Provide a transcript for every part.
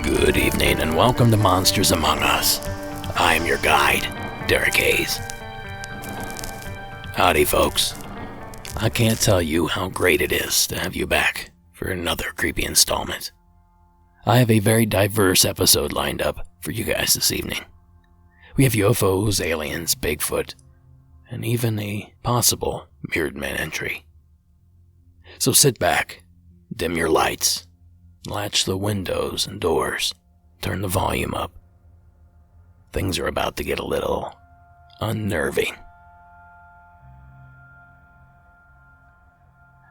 Good evening and welcome to Monsters Among Us. I am your guide, Derek Hayes. Howdy, folks. I can't tell you how great it is to have you back for another creepy installment. I have a very diverse episode lined up for you guys this evening. We have UFOs, aliens, Bigfoot, and even a possible Mirrored Man entry. So sit back, dim your lights, latch the windows and doors, turn the volume up. Things are about to get a little unnerving.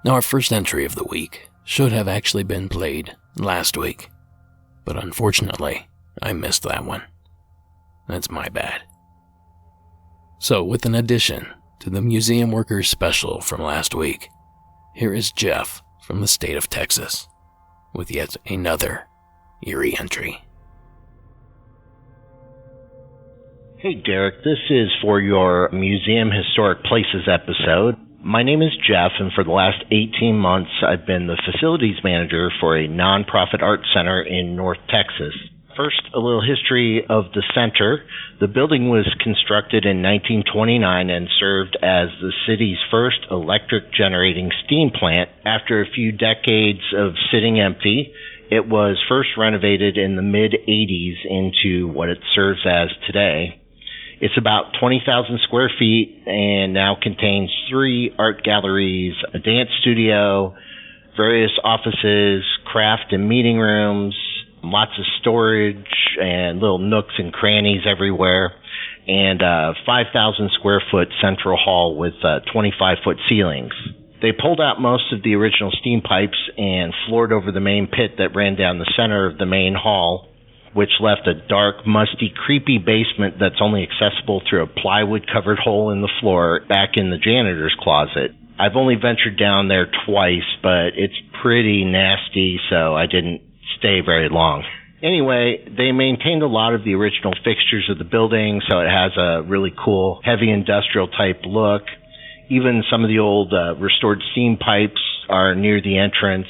Now, our first entry of the week should have actually been played last week, but unfortunately, I missed that one. That's my bad. So, with an addition to the Museum Workers special from last week, here is Jeff from the state of Texas with yet another eerie entry. Hey Derek, this is for your Museum Historic Places episode. My name is Jeff, and for the last 18 months I've been the facilities manager for a nonprofit art center in North Texas. First, a little history of the center. The building was constructed in 1929 and served as the city's first electric generating steam plant. After a few decades of sitting empty, it was first renovated in the mid-'80s into what it serves as today. It's about 20,000 square feet and now contains 3 art galleries, a dance studio, various offices, craft and meeting rooms, lots of storage and little nooks and crannies everywhere, and a 5,000 square foot central hall with 25-foot ceilings. They pulled out most of the original steam pipes and floored over the main pit that ran down the center of the main hall, which left a dark, musty, creepy basement that's only accessible through a plywood-covered hole in the floor back in the janitor's closet. I've only ventured down there twice, but it's pretty nasty, so I didn't stay very long. Anyway, they maintained a lot of the original fixtures of the building, so it has a really cool, heavy industrial type look. Even some of the old restored steam pipes are near the entrance.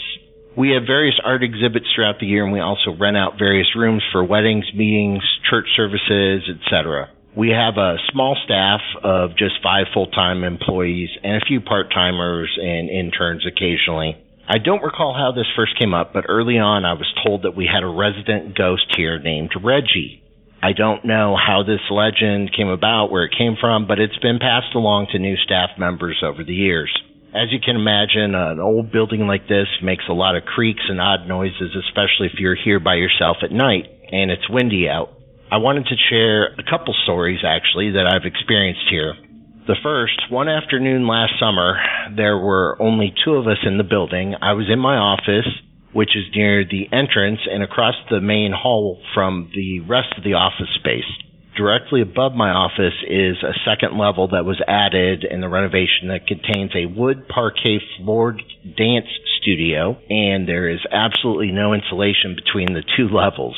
We have various art exhibits throughout the year, and we also rent out various rooms for weddings, meetings, church services, etc. We have a small staff of just 5 full-time employees and a few part-timers and interns occasionally. I don't recall how this first came up, but early on I was told that we had a resident ghost here named Reggie. I don't know how this legend came about, where it came from, but it's been passed along to new staff members over the years. As you can imagine, an old building like this makes a lot of creaks and odd noises, especially if you're here by yourself at night and it's windy out. I wanted to share a couple stories, actually, that I've experienced here. The first, one afternoon last summer, there were only 2 of us in the building. I was in my office, which is near the entrance and across the main hall from the rest of the office space. Directly above my office is a second level that was added in the renovation that contains a wood parquet floored dance studio, and there is absolutely no insulation between the 2 levels.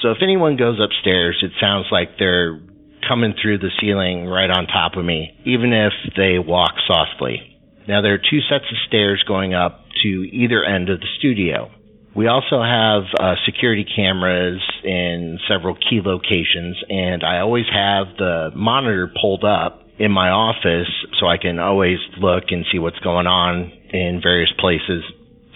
So if anyone goes upstairs, it sounds like they're coming through the ceiling right on top of me, even if they walk softly. Now, there are 2 sets of stairs going up to either end of the studio. We also have security cameras in several key locations, and I always have the monitor pulled up in my office so I can always look and see what's going on in various places.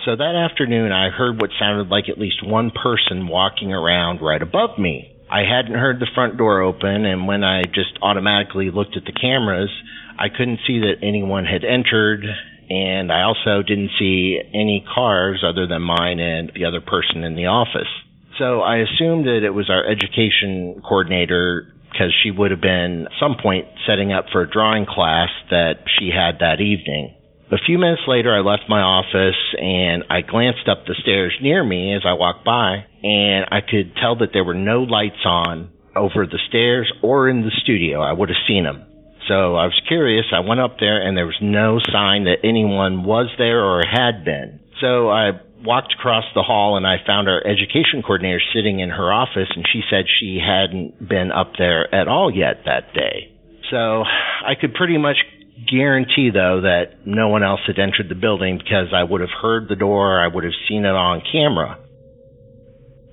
So that afternoon, I heard what sounded like at least one person walking around right above me. I hadn't heard the front door open, and when I just automatically looked at the cameras, I couldn't see that anyone had entered, and I also didn't see any cars other than mine and the other person in the office. So I assumed that it was our education coordinator, because she would have been at some point setting up for a drawing class that she had that evening. A few minutes later, I left my office and I glanced up the stairs near me as I walked by, and I could tell that there were no lights on over the stairs or in the studio. I would have seen them. So I was curious. I went up there and there was no sign that anyone was there or had been. So I walked across the hall and I found our education coordinator sitting in her office, and she said she hadn't been up there at all yet that day. So I could pretty much guarantee, though, that no one else had entered the building because I would have heard the door, I would have seen it on camera.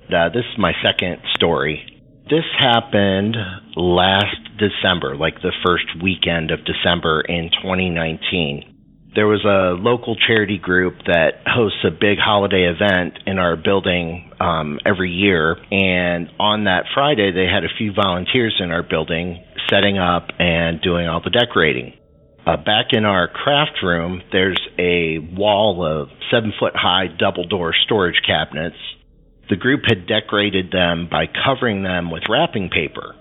This is my second story. This happened last December, like the first weekend of December in 2019. There was a local charity group that hosts a big holiday event in our building every year, and on that Friday they had a few volunteers in our building setting up and doing all the decorating. Back in our craft room, there's a wall of 7-foot-high double-door storage cabinets. The group had decorated them by covering them with wrapping paper.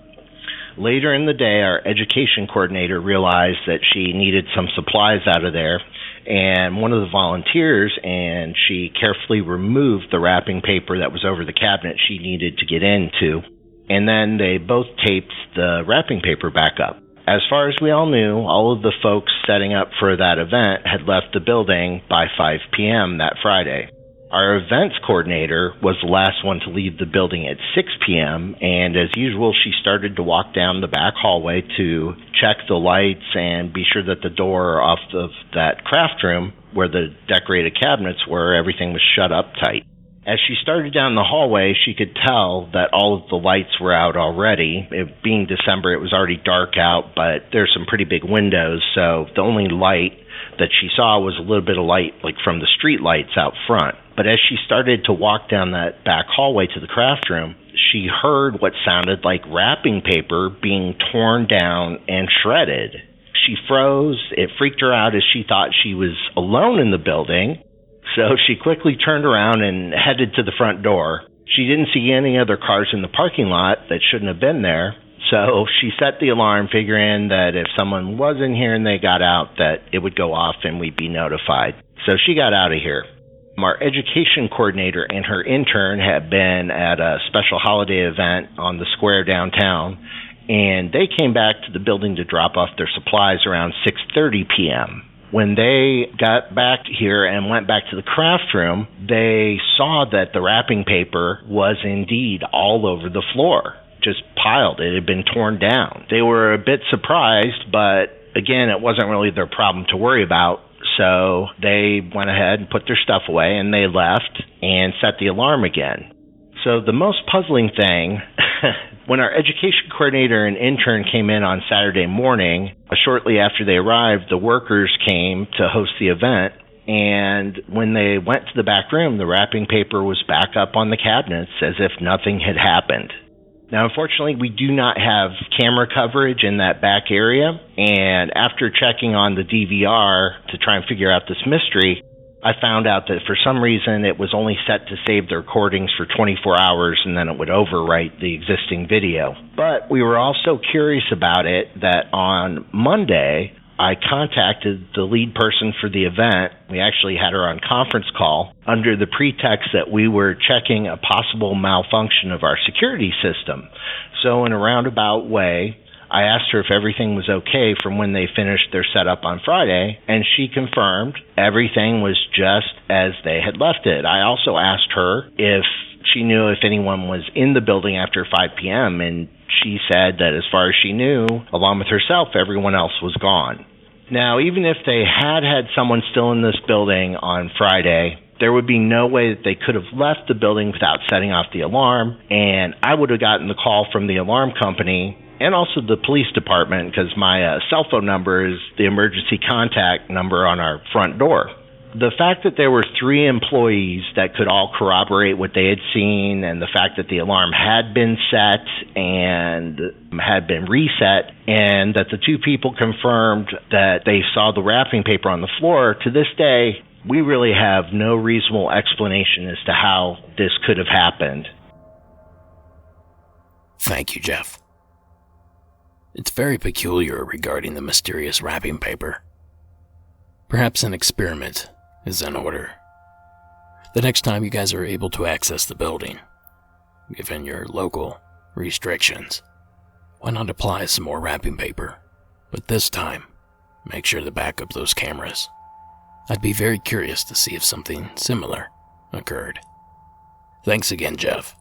Later in the day, our education coordinator realized that she needed some supplies out of there, and one of the volunteers, and she carefully removed the wrapping paper that was over the cabinet she needed to get into, and then they both taped the wrapping paper back up. As far as we all knew, all of the folks setting up for that event had left the building by 5 p.m. that Friday. Our events coordinator was the last one to leave the building at 6 p.m., and as usual, she started to walk down the back hallway to check the lights and be sure that the door off of that craft room where the decorated cabinets were, everything was shut up tight. As she started down the hallway, she could tell that all of the lights were out already. It being December, it was already dark out, but there's some pretty big windows, so the only light that she saw was a little bit of light like from the street lights out front. But as she started to walk down that back hallway to the craft room, she heard what sounded like wrapping paper being torn down and shredded. She froze. It freaked her out as she thought she was alone in the building. So she quickly turned around and headed to the front door. She didn't see any other cars in the parking lot that shouldn't have been there. So she set the alarm, figuring that if someone was in here and they got out, that it would go off and we'd be notified. So she got out of here. Our education coordinator and her intern had been at a special holiday event on the square downtown, and they came back to the building to drop off their supplies around 6:30 p.m. When they got back here and went back to the craft room, they saw that the wrapping paper was indeed all over the floor, just piled. It had been torn down. They were a bit surprised, but again, it wasn't really their problem to worry about. So they went ahead and put their stuff away, and they left and set the alarm again. So the most puzzling thing, when our education coordinator and intern came in on Saturday morning, shortly after they arrived, the workers came to host the event, and when they went to the back room, the wrapping paper was back up on the cabinets as if nothing had happened. Now, unfortunately, we do not have camera coverage in that back area, and after checking on the DVR to try and figure out this mystery, I found out that for some reason it was only set to save the recordings for 24 hours and then it would overwrite the existing video. But we were also curious about it that on Monday, I contacted the lead person for the event. We actually had her on conference call under the pretext that we were checking a possible malfunction of our security system. So in a roundabout way, I asked her if everything was okay from when they finished their setup on Friday, and she confirmed everything was just as they had left it. I also asked her if she knew if anyone was in the building after 5 p.m., and she said that as far as she knew, along with herself, everyone else was gone. Now, even if they had someone still in this building on Friday, there would be no way that they could have left the building without setting off the alarm, and I would have gotten the call from the alarm company and also the police department, because my cell phone number is the emergency contact number on our front door. The fact that there were 3 employees that could all corroborate what they had seen, and the fact that the alarm had been set and had been reset, and that the 2 people confirmed that they saw the wrapping paper on the floor, to this day, we really have no reasonable explanation as to how this could have happened. Thank you, Jeff. It's very peculiar regarding the mysterious wrapping paper. Perhaps an experiment is in order. The next time you guys are able to access the building, given your local restrictions, why not apply some more wrapping paper? But this time, make sure to back up those cameras. I'd be very curious to see if something similar occurred. Thanks again, Jeff.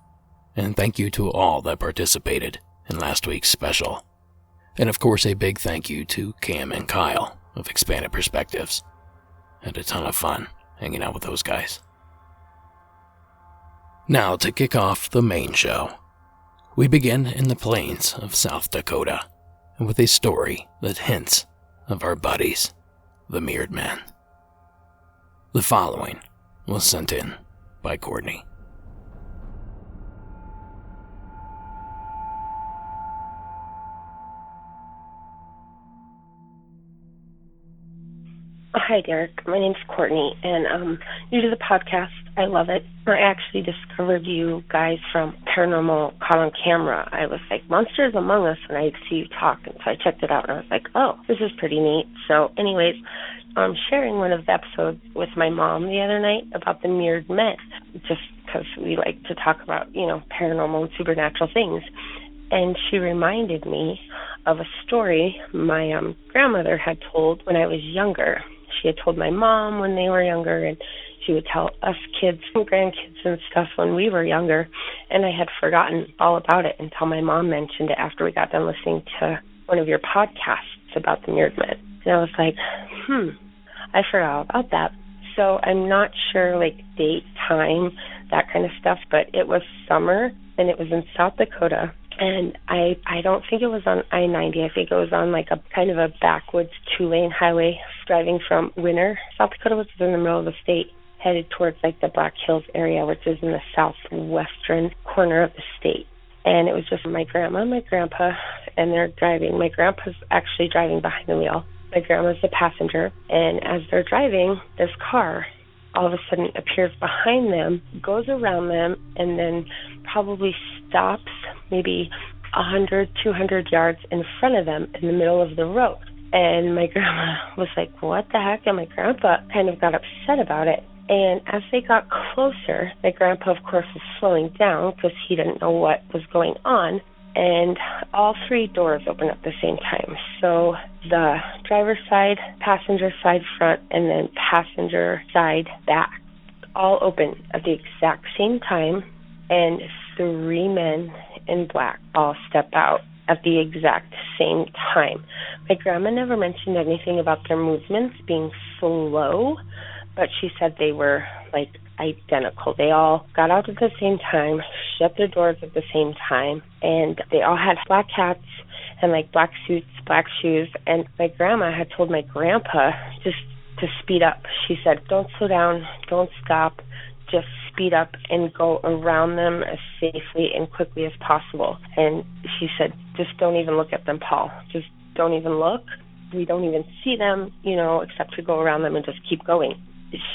And thank you to all that participated in last week's special. And of course, a big thank you to Cam and Kyle of Expanded Perspectives. Had a ton of fun hanging out with those guys. Now, to kick off the main show, we begin in the plains of South Dakota, and with a story that hints of our buddies, the Mirrored Men. The following was sent in by Courtney. Hi, Derek. My name's Courtney, and I'm new to the podcast. I love it. I actually discovered you guys from Paranormal Caught on Camera. I was like, Monsters Among Us, and I'd see you talk, and so I checked it out, and I was like, oh, this is pretty neat. So anyways, I'm sharing one of the episodes with my mom the other night about the Mirrored Men, just because we like to talk about, paranormal and supernatural things. And she reminded me of a story my grandmother had told when I was younger. She had told my mom when they were younger, and she would tell us kids and grandkids and stuff when we were younger, and I had forgotten all about it until my mom mentioned it after we got done listening to one of your podcasts about the Mirrored Men. And I was like, I forgot all about that. So I'm not sure, date, time, that kind of stuff, but it was summer, and it was in South Dakota. And I don't think it was on I-90. I think it was on a kind of a backwoods 2-lane highway driving from Winter, South Dakota, which is in the middle of the state, headed towards the Black Hills area, which is in the southwestern corner of the state. And it was just my grandma and my grandpa, and they're driving. My grandpa's actually driving behind the wheel. My grandma's the passenger. And as they're driving, this car all of a sudden appears behind them, goes around them, and then probably stops maybe 100, 200 yards in front of them in the middle of the road. And my grandma was like, what the heck? And my grandpa kind of got upset about it. And as they got closer, my grandpa, of course, was slowing down because he didn't know what was going on. And all 3 doors opened at the same time. So the driver's side, passenger side front, and then passenger side back all opened at the exact same time. And 3 men in black all step out at the exact same time. My grandma never mentioned anything about their movements being slow, but she said they were identical. They all got out at the same time, shut their doors at the same time, and they all had black hats and black suits, black shoes. And my grandma had told my grandpa just to speed up. She said, don't slow down, don't stop, just speed up and go around them as safely and quickly as possible. And she said, just don't even look at them, Paul. Just don't even look. We don't even see them, except to go around them and just keep going.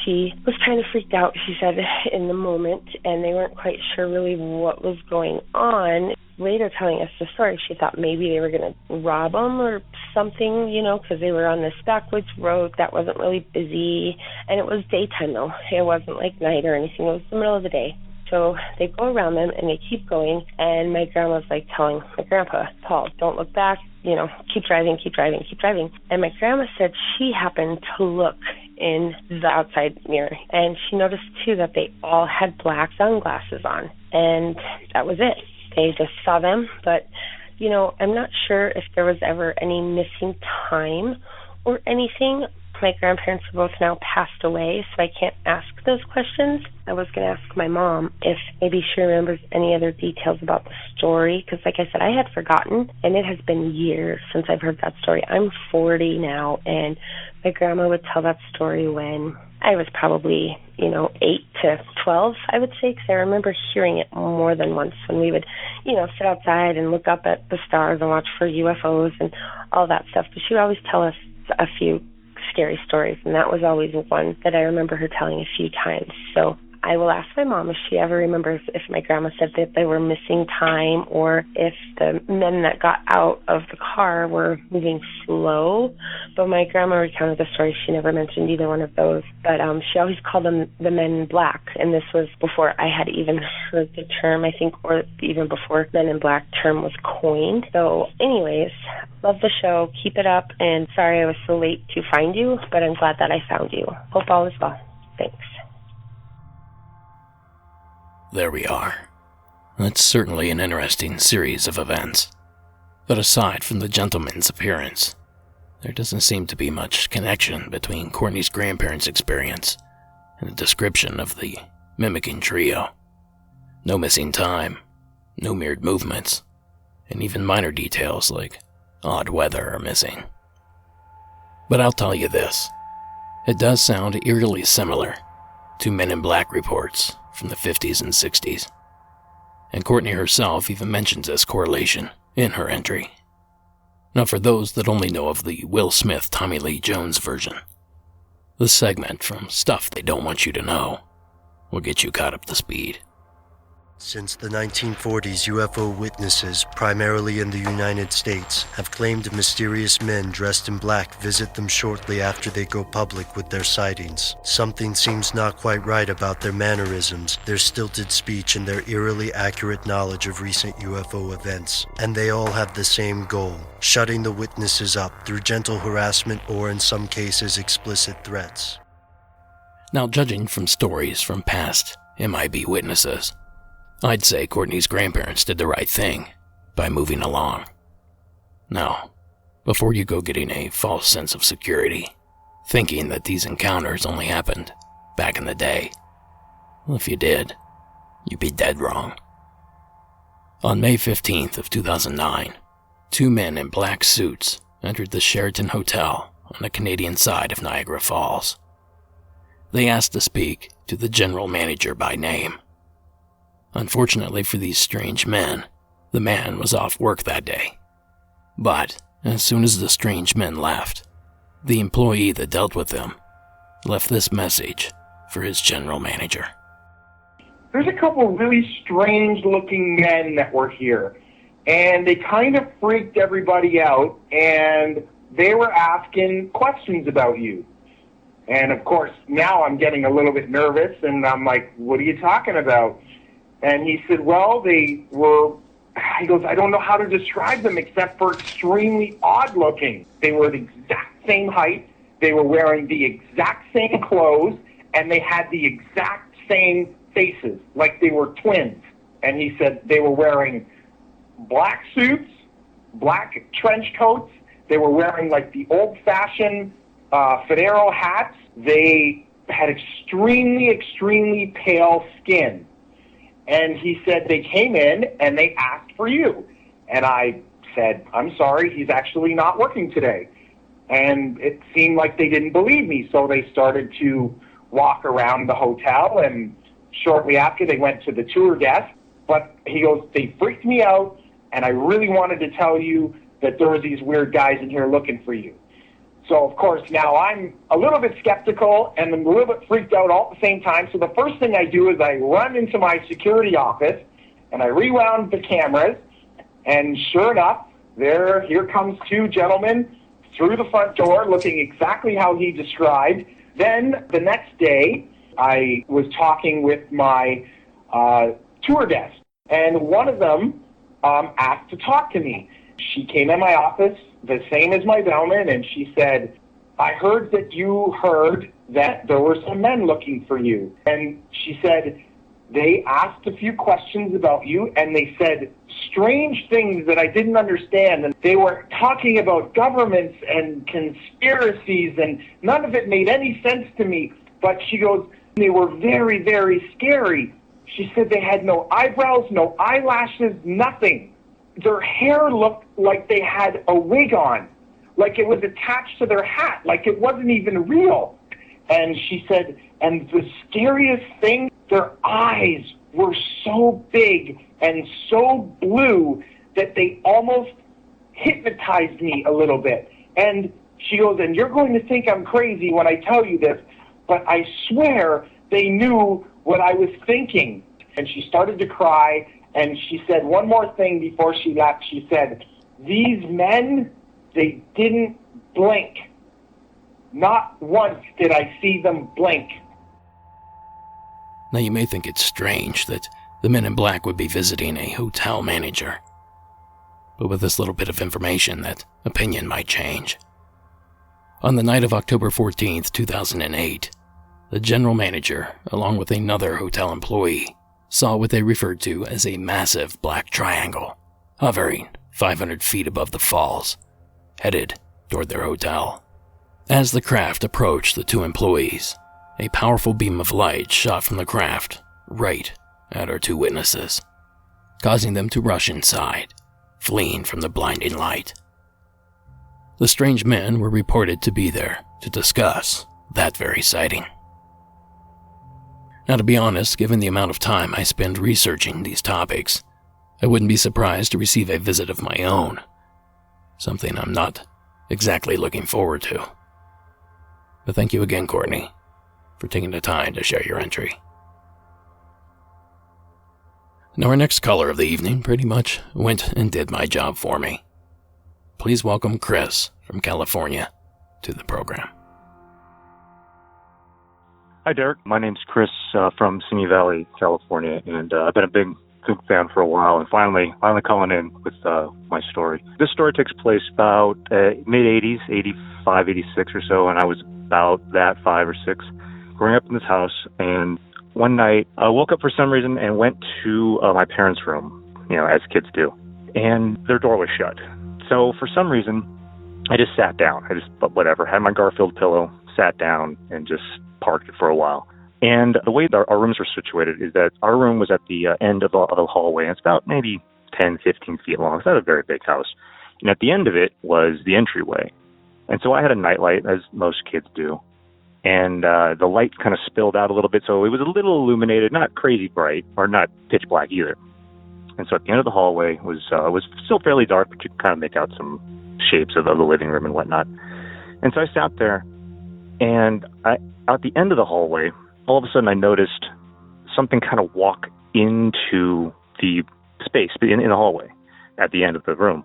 She was kind of freaked out, she said, in the moment, and they weren't quite sure really what was going on. Later telling us the story, she thought maybe they were going to rob them or something, because they were on this backwoods road that wasn't really busy, and it was daytime, though. It wasn't night or anything. It was the middle of the day. So they go around them, and they keep going, and my grandma's telling my grandpa, Paul, don't look back, keep driving, keep driving, keep driving. And my grandma said she happened to look in the outside mirror, and she noticed, too, that they all had black sunglasses on, and that was it. They just saw them, but, I'm not sure if there was ever any missing time or anything. My grandparents are both now passed away, so I can't ask those questions. I was going to ask my mom if maybe she remembers any other details about the story, because like I said, I had forgotten, and it has been years since I've heard that story. I'm 40 now, and my grandma would tell that story when I was probably, 8 to 12, I would say, because I remember hearing it more than once when we would, sit outside and look up at the stars and watch for UFOs and all that stuff. But she would always tell us a few scary stories, and that was always one that I remember her telling a few times. So I will ask my mom if she ever remembers if my grandma said that they were missing time or if the men that got out of the car were moving slow. But my grandma recounted the story. She never mentioned either one of those. But she always called them the Men in Black. And this was before I had even heard the term, I think, or even before Men in Black term was coined. So anyways, love the show. Keep it up. And sorry I was so late to find you, but I'm glad that I found you. Hope all is well. Thanks. There we are. That's certainly an interesting series of events. But aside from the gentleman's appearance, there doesn't seem to be much connection between Courtney's grandparents' experience and the description of the mimicking trio. No missing time, no mirrored movements, and even minor details like odd weather are missing. But I'll tell you this, it does sound eerily similar to Men in Black reports from the 50s and 60s. And Courtney herself even mentions this correlation in her entry. Now for those that only know of the Will Smith Tommy Lee Jones version, the segment from Stuff They Don't Want You to Know will get you caught up to speed. Since the 1940s, UFO witnesses, primarily in the United States, have claimed mysterious men dressed in black visit them shortly after they go public with their sightings. Something seems not quite right about their mannerisms, their stilted speech, and their eerily accurate knowledge of recent UFO events. And they all have the same goal: shutting the witnesses up through gentle harassment or, in some cases, explicit threats. Now, judging from stories from past MIB witnesses, I'd say Courtney's grandparents did the right thing by moving along. Now, before you go getting a false sense of security, thinking that these encounters only happened back in the day, well, if you did, you'd be dead wrong. On May 15th of 2009, two men in black suits entered the Sheraton Hotel on the Canadian side of Niagara Falls. They asked to speak to the general manager by name. Unfortunately for these strange men, the man was off work that day. But as soon as the strange men left, the employee that dealt with them left this message for his general manager. There's a couple of really strange-looking men that were here, and they kind of freaked everybody out, and they were asking questions about you. And, of course, now I'm getting a little bit nervous, and I'm like, what are you talking about? And he said, well, he goes, I don't know how to describe them except for extremely odd-looking. They were the exact same height, they were wearing the exact same clothes, and they had the exact same faces, like they were twins. And he said they were wearing black suits, black trench coats, they were wearing like the old-fashioned fedora hats. They had extremely, extremely pale skin. And he said they came in and they asked for you. And I said, I'm sorry, he's actually not working today. And it seemed like they didn't believe me, so they started to walk around the hotel, and shortly after they went to the tour desk. But he goes, they freaked me out, and I really wanted to tell you that there were these weird guys in here looking for you. So, of course, now I'm a little bit skeptical and I'm a little bit freaked out all at the same time. So the first thing I do is I run into my security office and I rewound the cameras. And sure enough, here comes two gentlemen through the front door looking exactly how he described. Then the next day, I was talking with my tour desk, and one of them asked to talk to me. She came in my office, the same as my bellman, and she said, I heard that you heard that there were some men looking for you. And she said, They asked a few questions about you, and they said strange things that I didn't understand. And they were talking about governments and conspiracies, and none of it made any sense to me. But she goes, they were very, very scary. She said they had no eyebrows, no eyelashes, nothing. Their hair looked like they had a wig on, like it was attached to their hat, like it wasn't even real. And she said, and the scariest thing, their eyes were so big and so blue that they almost hypnotized me a little bit. And she goes, and you're going to think I'm crazy when I tell you this, but I swear they knew what I was thinking. And she started to cry, and she said one more thing before she left. She said, these men, they didn't blink. Not once did I see them blink. Now you may think it's strange that the men in black would be visiting a hotel manager. But with this little bit of information, that opinion might change. On the night of October 14th, 2008, the general manager, along with another hotel employee, saw what they referred to as a massive black triangle, hovering 500 feet above the falls, headed toward their hotel. As the craft approached the two employees, a powerful beam of light shot from the craft right at our two witnesses, causing them to rush inside, fleeing from the blinding light. The strange men were reported to be there to discuss that very sighting. Now, to be honest, given the amount of time I spend researching these topics, I wouldn't be surprised to receive a visit of my own, something I'm not exactly looking forward to. But thank you again, Courtney, for taking the time to share your entry. Now, our next caller of the evening pretty much went and did my job for me. Please welcome Chris from California to the program. Hi, Derek. My name's Chris from Simi Valley, California, and I've been a big fan for a while, and finally calling in with my story. This story takes place about mid-'80s, 85, 86 or so, and I was about that 5 or 6, growing up in this house. And one night, I woke up for some reason and went to my parents' room, as kids do, and their door was shut. So for some reason, I just sat down. Had my Garfield pillow, sat down, and just parked it for a while. And the way our rooms were situated is that our room was at the end of the hallway. And it's about maybe 10, 15 feet long. It's not a very big house. And at the end of it was the entryway. And so I had a nightlight, as most kids do. And the light kind of spilled out a little bit, so it was a little illuminated, not crazy bright, or not pitch black either. And so at the end of the hallway was still fairly dark, but you could kind of make out some shapes of the living room and whatnot. And so I sat there, and at the end of the hallway, all of a sudden I noticed something kind of walk into the space in the hallway at the end of the room.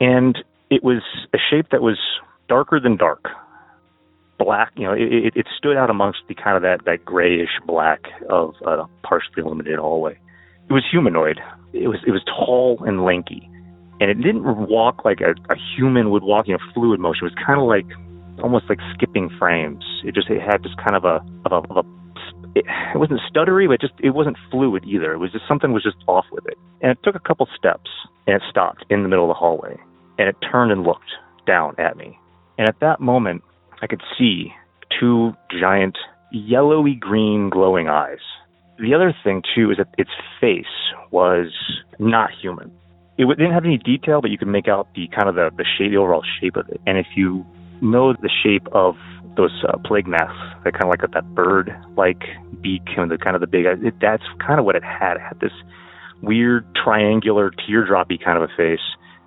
And it was a shape that was darker than dark. Black, it stood out amongst the kind of that grayish black of a partially illuminated hallway. It was humanoid. It was tall and lanky. And it didn't walk like a human would walk, fluid motion. It was kind of like, almost like skipping frames. It had just kind of it wasn't stuttery, but it wasn't fluid either. It was just something was just off with it. And it took a couple steps, and it stopped in the middle of the hallway. And it turned and looked down at me. And at that moment, I could see two giant yellowy green glowing eyes. The other thing, too, is that its face was not human. It didn't have any detail, but you could make out the kind of the shape, the overall shape of it. And if you know the shape of those plague masks, that kind of like that bird-like beak, the kind of the big eyes, that's kind of what it had. It had this weird triangular teardroppy kind of a face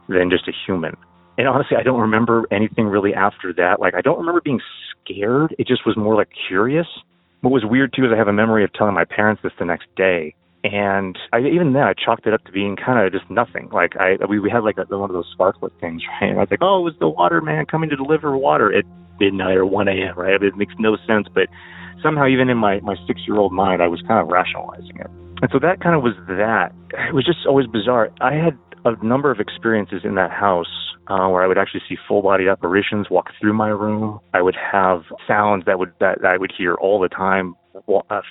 than just a human. And honestly, I don't remember anything really after that. Like, I don't remember being scared. It just was more like curious. What was weird, too, is I have a memory of telling my parents this the next day. And even then, I chalked it up to being kind of just nothing. Like, we had like one of those sparklet things, right? And I was like, oh, it was the waterman coming to deliver water at midnight or 1 a.m., right? It makes no sense. But somehow, even in my 6-year-old mind, I was kind of rationalizing it. And so that kind of was that. It was just always bizarre. I had a number of experiences in that house where I would actually see full-body apparitions walk through my room. I would have sounds that I would hear all the time,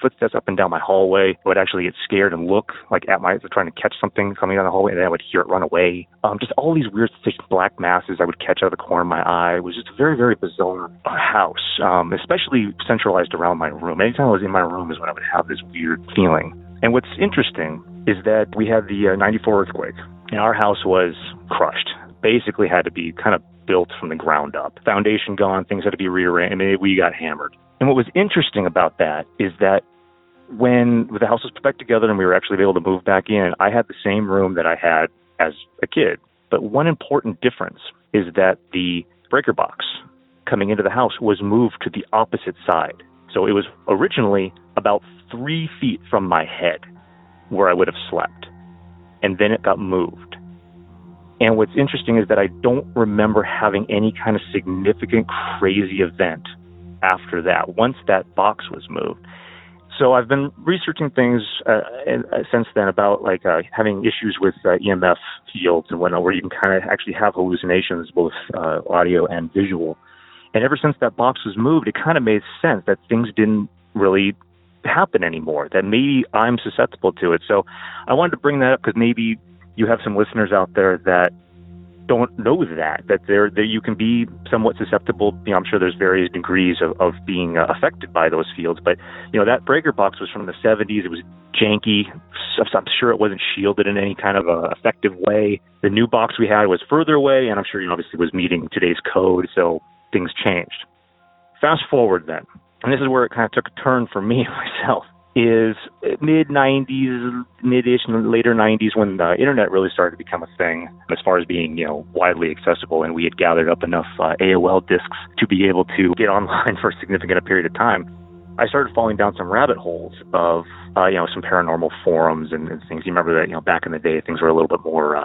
footsteps up and down my hallway. I would actually get scared and look like trying to catch something coming down the hallway, and then I would hear it run away. Just all these weird black masses I would catch out of the corner of my eye. It was just a very, very bizarre house, especially centralized around my room. Anytime I was in my room is when I would have this weird feeling. And what's interesting is that we had the 94 earthquake, and our house was crushed. Basically had to be kind of built from the ground up. Foundation gone, things had to be rearranged. I mean, we got hammered. And what was interesting about that is that when the house was put back together and we were actually able to move back in, I had the same room that I had as a kid. But one important difference is that the breaker box coming into the house was moved to the opposite side. So it was originally about 3 feet from my head where I would have slept. And then it got moved. And what's interesting is that I don't remember having any kind of significant crazy event after that, once that box was moved. So I've been researching things since then about having issues with EMF fields and whatnot, where you can kind of actually have hallucinations, both audio and visual. And ever since that box was moved, it kind of made sense that things didn't really happen anymore, that maybe I'm susceptible to it. So I wanted to bring that up because maybe you have some listeners out there that don't know that you can be somewhat susceptible. I'm sure there's various degrees of being affected by those fields, but that breaker box was from the 70s. It was janky. I'm sure it wasn't shielded in any kind of effective way. The new box we had was further away, and I'm sure obviously was meeting today's code, so things changed. Fast forward then, and this is where it kind of took a turn for me myself, is mid-90s, mid-ish, and later 90s when the internet really started to become a thing as far as being, widely accessible, and we had gathered up enough AOL disks to be able to get online for a significant period of time. I started falling down some rabbit holes of, some paranormal forums and things. You remember that, back in the day, things were a little bit more,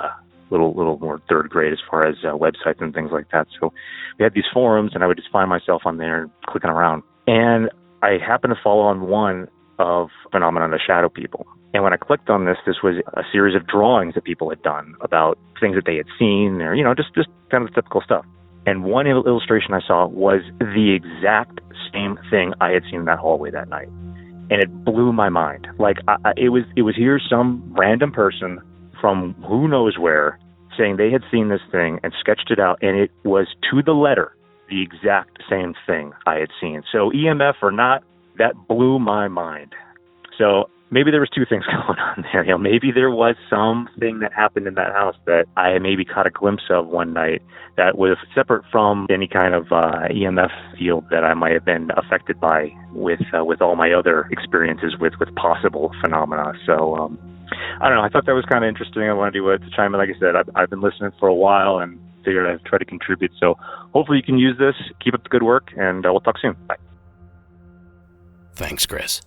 little more third grade as far as websites and things like that. So we had these forums, and I would just find myself on there clicking around. And I happened to follow on one of phenomenon of shadow people. And when I clicked on this was a series of drawings that people had done about things that they had seen, or, just kind of the typical stuff. And one illustration I saw was the exact same thing I had seen in that hallway that night. And it blew my mind. It was here some random person from who knows where saying they had seen this thing and sketched it out, and it was to the letter the exact same thing I had seen. So EMF or not, that blew my mind. So maybe there was two things going on there. Maybe there was something that happened in that house that I maybe caught a glimpse of one night that was separate from any kind of EMF field that I might have been affected by with all my other experiences with possible phenomena. So I don't know. I thought that was kind of interesting. I wanted to chime in. Like I said, I've been listening for a while and figured I'd try to contribute. So hopefully you can use this. Keep up the good work, and we'll talk soon. Bye. Thanks, Chris.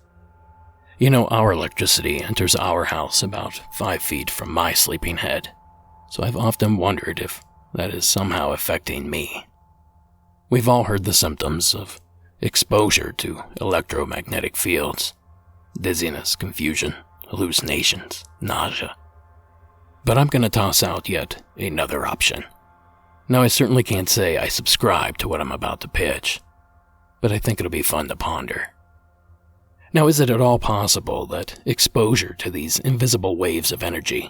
Our electricity enters our house about 5 feet from my sleeping head, so I've often wondered if that is somehow affecting me. We've all heard the symptoms of exposure to electromagnetic fields: dizziness, confusion, hallucinations, nausea. But I'm going to toss out yet another option. Now, I certainly can't say I subscribe to what I'm about to pitch, but I think it'll be fun to ponder. Now, is it at all possible that exposure to these invisible waves of energy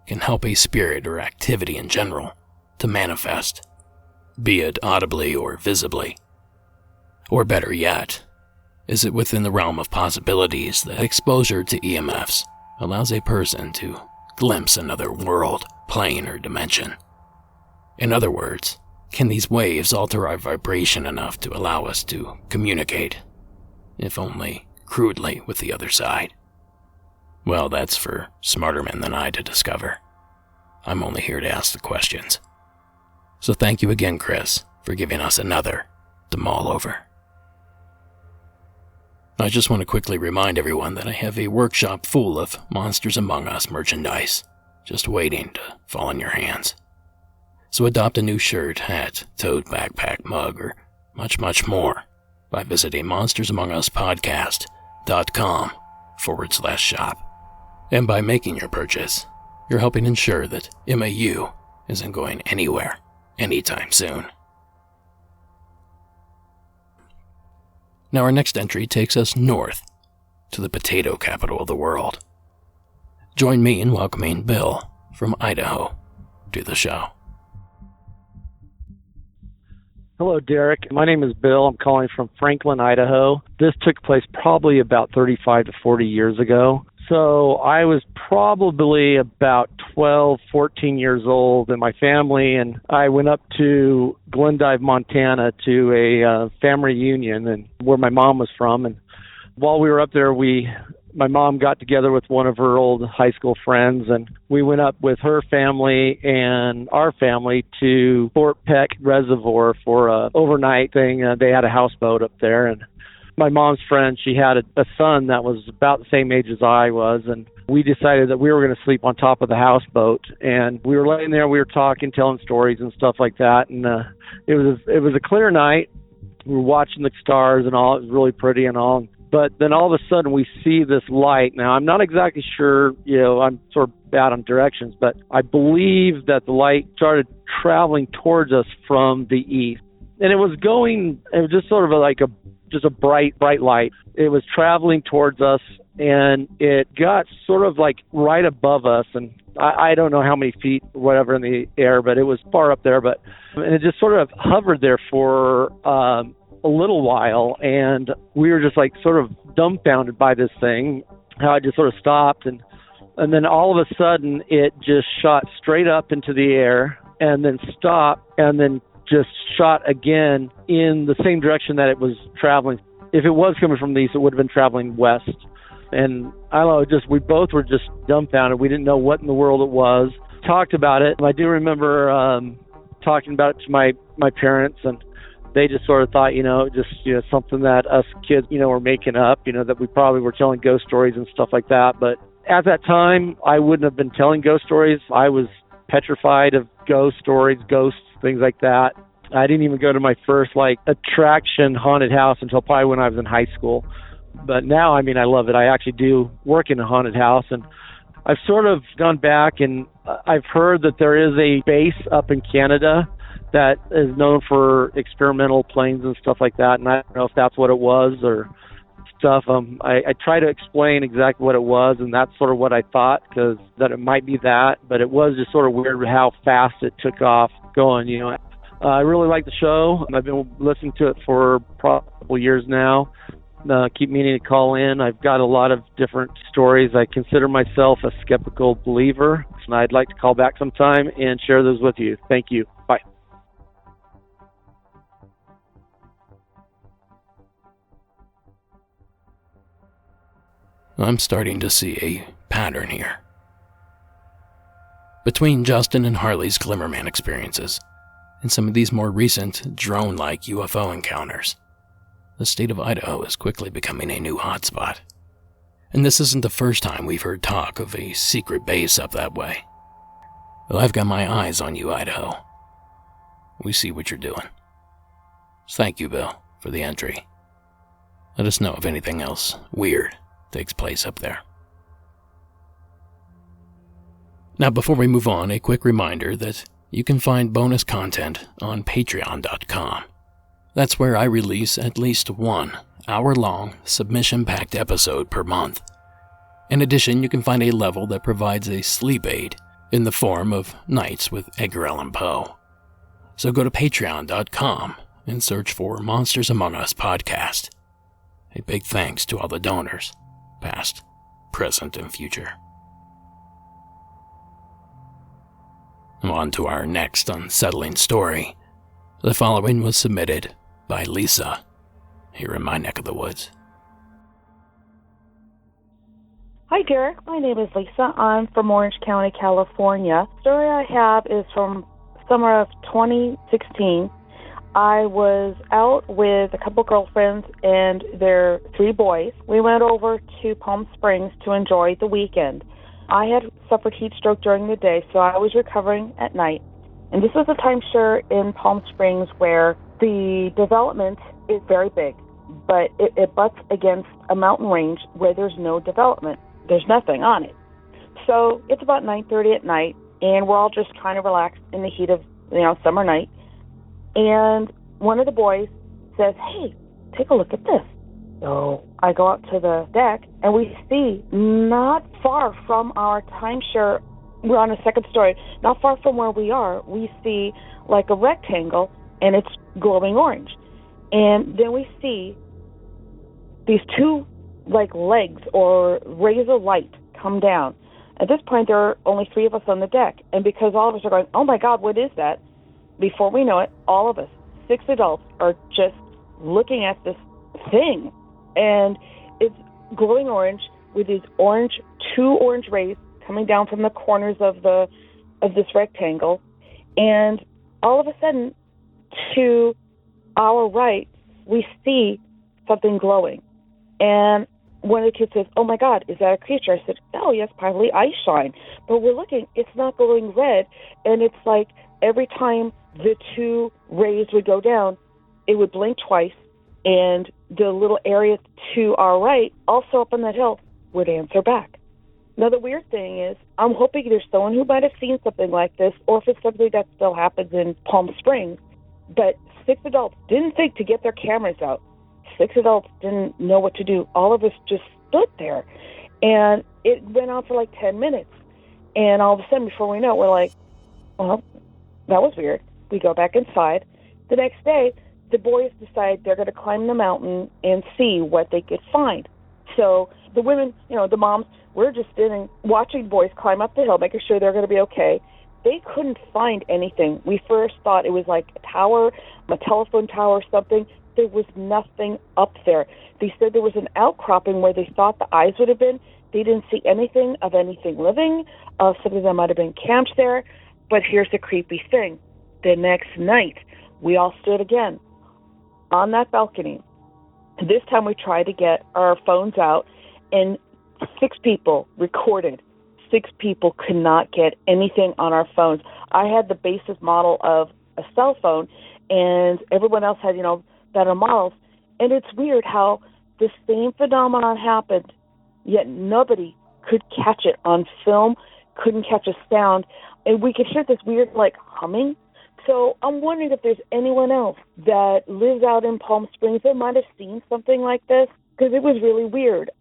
can help a spirit or activity in general to manifest, be it audibly or visibly? Or better yet, is it within the realm of possibilities that exposure to EMFs allows a person to glimpse another world, plane, or dimension? In other words, can these waves alter our vibration enough to allow us to communicate, if only crudely, with the other side? Well, that's for smarter men than I to discover. I'm only here to ask the questions. So thank you again, Chris, for giving us another to mull over. I just want to quickly remind everyone that I have a workshop full of Monsters Among Us merchandise, just waiting to fall in your hands. So adopt a new shirt, hat, tote, backpack, mug, or much more by visiting monstersamonguspodcast.com/shop. And by making your purchase, you're helping ensure that MAU isn't going anywhere anytime soon. Now our next entry takes us north to the potato capital of the world. Join me in welcoming Bill from Idaho to the show. Hello, Derek. My name is Bill. I'm calling from Franklin, Idaho. This took place probably about 35 to 40 years ago. So I was probably about 12, 14 years old, and my family and I went up to Glendive, Montana to a family reunion and where my mom was from. And while we were up there, my mom got together with one of her old high school friends, and we went up with her family and our family to Fort Peck Reservoir for a overnight thing. They had a houseboat up there, and my mom's friend, she had a son that was about the same age as I was, and we decided that we were going to sleep on top of the houseboat. And we were laying there, we were talking, telling stories and stuff like that, and it was a clear night. We were watching the stars and all. It was really pretty and all. But then all of a sudden we see this light. Now, I'm not exactly sure, I'm sort of bad on directions, but I believe that the light started traveling towards us from the east. And it was just sort of just a bright light. It was traveling towards us, and it got sort of like right above us. And I don't know how many feet, whatever, in the air, but it was far up there. And it just sort of hovered there for a little while, and we were just like sort of dumbfounded by this thing, how it just sort of stopped, and then all of a sudden it just shot straight up into the air and then stopped and then just shot again in the same direction that it was traveling. If it was coming from the east, it would have been traveling west. And I don't know, we both were just dumbfounded. We didn't know what in the world it was. Talked about it. I do remember talking about it to my parents, and they just sort of thought, something that us kids, were making up, that we probably were telling ghost stories and stuff like that. But at that time, I wouldn't have been telling ghost stories. I was petrified of ghost stories, ghosts, things like that. I didn't even go to my first, attraction haunted house until probably when I was in high school. But now, I love it. I actually do work in a haunted house, and I've sort of gone back, and I've heard that there is a base up in Canada that is known for experimental planes and stuff like that, and I don't know if that's what it was or stuff. I try to explain exactly what it was, and that's sort of what I thought, because that it might be that, but it was just sort of weird how fast it took off going, I really like the show. I've been listening to it for probably a couple years now. Keep meaning to call in. I've got a lot of different stories. I consider myself a skeptical believer, and I'd like to call back sometime and share those with you. Thank you. Bye. I'm starting to see a pattern here. Between Justin and Harley's Glimmerman experiences and some of these more recent drone-like UFO encounters, the state of Idaho is quickly becoming a new hotspot. And this isn't the first time we've heard talk of a secret base up that way. Well, I've got my eyes on you, Idaho. We see what you're doing. Thank you, Bill, for the entry. Let us know if anything else weird takes place up there. Now, before we move on, a quick reminder that you can find bonus content on patreon.com. That's where I release at least one hour-long submission-packed episode per month. In addition, you can find a level that provides a sleep aid in the form of Nights with Edgar Allan Poe. So go to patreon.com and search for Monsters Among Us podcast. A big thanks to all the donors, past, present, and future. On to our next unsettling story. The following was submitted by Lisa, here in my neck of the woods. Hi, Derek. My name is Lisa. I'm from Orange County, California. The story I have is from summer of 2016. I was out with a couple girlfriends and their 3 boys. We went over to Palm Springs to enjoy the weekend. I had suffered heat stroke during the day, so I was recovering at night. And this is a timeshare in Palm Springs where the development is very big, but it butts against a mountain range where there's no development. There's nothing on it. So it's about 9:30 at night, and we're all just trying to relax in the heat of, summer night. And one of the boys says, "Hey, take a look at this." So I go out to the deck, and we see not far from our timeshare, we're on a second story, not far from where we are, we see like a rectangle, and it's glowing orange. And then we see these two like legs or rays of light come down. At this point, there are only 3 of us on the deck. And because all of us are going, oh my God, what is that? Before we know it, all of us, 6 adults, are just looking at this thing. And it's glowing orange with these 2 orange rays coming down from the corners of this rectangle. And all of a sudden, to our right, we see something glowing. And one of the kids says, oh my God, is that a creature? I said, oh yes, probably ice shine. But we're looking, it's not glowing red. And it's like every time the 2 rays would go down, it would blink twice. And the little area to our right, also up on that hill, would answer back. Now, the weird thing is, I'm hoping there's someone who might have seen something like this, or if it's something that still happens in Palm Springs. But 6 adults didn't think to get their cameras out. 6 adults didn't know what to do. All of us just stood there. And it went on for like 10 minutes. And all of a sudden, before we know it, we're like, well, that was weird. We go back inside. The next day, the boys decide they're going to climb the mountain and see what they could find. So the women, the moms, we're just sitting, watching the boys climb up the hill, making sure they're going to be okay. They couldn't find anything. We first thought it was like a tower, a telephone tower or something. There was nothing up there. They said there was an outcropping where they thought the eyes would have been. They didn't see anything of anything living, something that might have been camped there. But here's the creepy thing. The next night, we all stood again on that balcony. This time we tried to get our phones out, and 6 people recorded. 6 people could not get anything on our phones. I had the basic model of a cell phone, and everyone else had, better models. And it's weird how the same phenomenon happened, yet nobody could catch it on film, couldn't catch a sound, and we could hear this weird, humming. So I'm wondering if there's anyone else that lives out in Palm Springs that might have seen something like this, because it was really weird.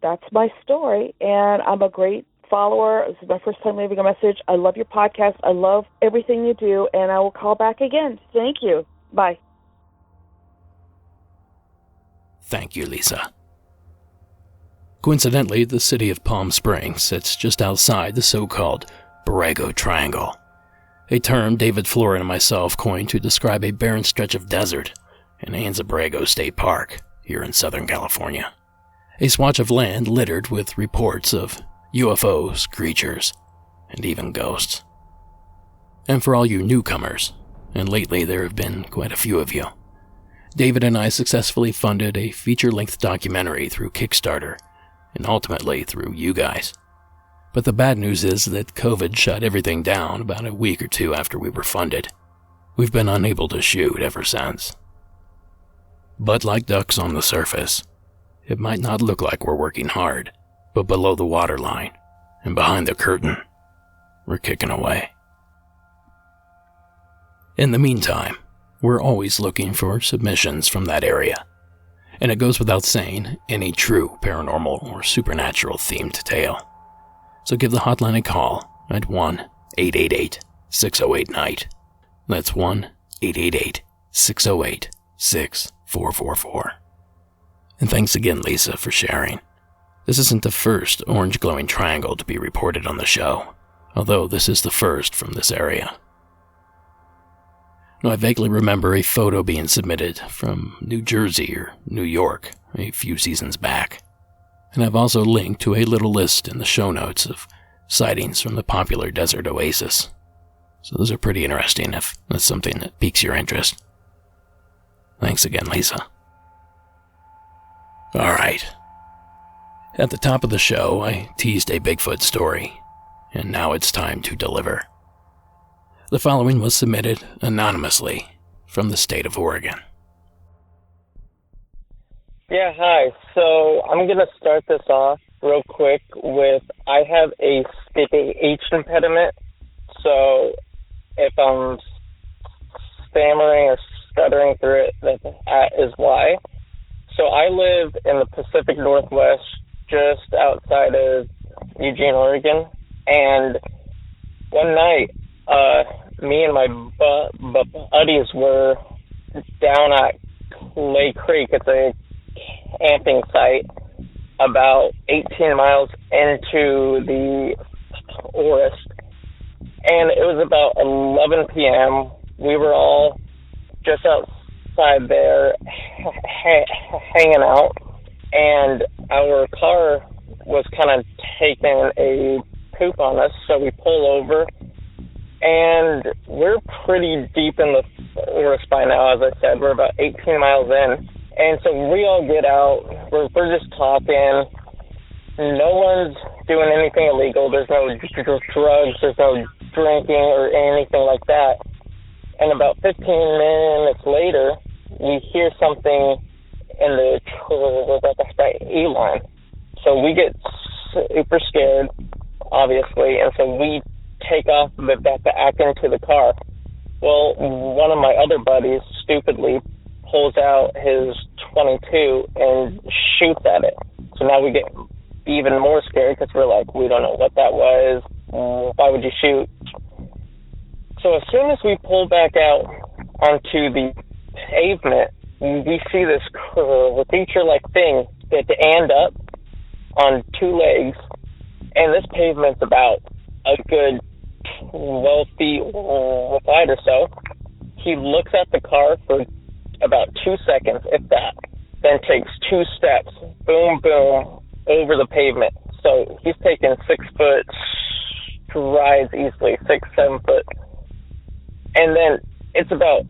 That's my story, and I'm a great follower. This is my first time leaving a message. I love your podcast. I love everything you do, and I will call back again. Thank you. Bye. Thank you, Lisa. Coincidentally, the city of Palm Springs sits just outside the so-called Borrego Triangle, a term David Florin and myself coined to describe a barren stretch of desert in Anza Borrego State Park here in Southern California. A swatch of land littered with reports of UFOs, creatures, and even ghosts. And for all you newcomers, and lately there have been quite a few of you, David and I successfully funded a feature-length documentary through Kickstarter, and ultimately through you guys. But the bad news is that COVID shut everything down about a week or 2 after we were funded. We've been unable to shoot ever since. But like ducks on the surface, it might not look like we're working hard, but below the waterline and behind the curtain, we're kicking away. In the meantime, we're always looking for submissions from that area. And it goes without saying, any true paranormal or supernatural themed tale. So give the hotline a call at 1-888-608-NIGHT. That's 1-888-608-6444. And thanks again, Lisa, for sharing. This isn't the first orange glowing triangle to be reported on the show, although this is the first from this area. Now, I vaguely remember a photo being submitted from New Jersey or New York a few seasons back, and I've also linked to a little list in the show notes of sightings from the popular desert oasis. So those are pretty interesting if that's something that piques your interest. Thanks again, Lisa. Alright. At the top of the show, I teased a Bigfoot story, and now it's time to deliver. The following was submitted anonymously from the state of Oregon. Yeah, hi. So I'm going to start this off real quick with, I have a speech impediment, so if I'm stammering or stuttering through it, that is why. So I live in the Pacific Northwest, just outside of Eugene, Oregon. And one night, me and my buddies were down at Clay Creek. It's a camping site about 18 miles into the forest. And it was about 11 p.m. We were all just outside there hanging out, and our car was kind of taking a poop on us, so we pull over, and we're pretty deep in the forest by now. As I said, we're about 18 miles in, and so we all get out. We're just talking. No one's doing anything illegal. There's no drugs. There's no drinking or anything like that. And about 15 minutes later, we hear something in the tree line. So we get super scared, obviously, and so we take off back into the car. Well, one of my other buddies stupidly pulls out his .22 and shoots at it. So now we get even more scared because we're like, we don't know what that was. Why would you shoot? So as soon as we pull back out onto the pavement, we see this creature-like thing stand up on two legs, and this pavement's about a good 12 feet wide or so. He looks at the car for about 2 seconds, if that, then takes 2 steps, boom, boom, over the pavement. So he's taking 6 foot strides easily, 6-7 foot. And then it's about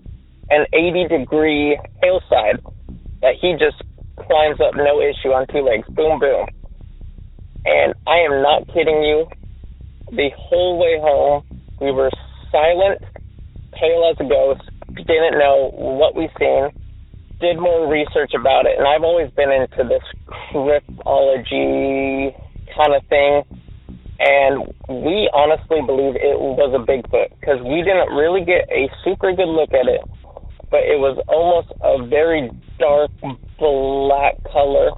an 80-degree hillside that he just climbs up, no issue, on 2 legs, boom, boom. And I am not kidding you. The whole way home, we were silent, pale as a ghost, didn't know what we seen, did more research about it, and I've always been into this cryptology kind of thing, and we honestly believe it was a Bigfoot, because we didn't really get a super good look at it, but it was almost a very dark black color.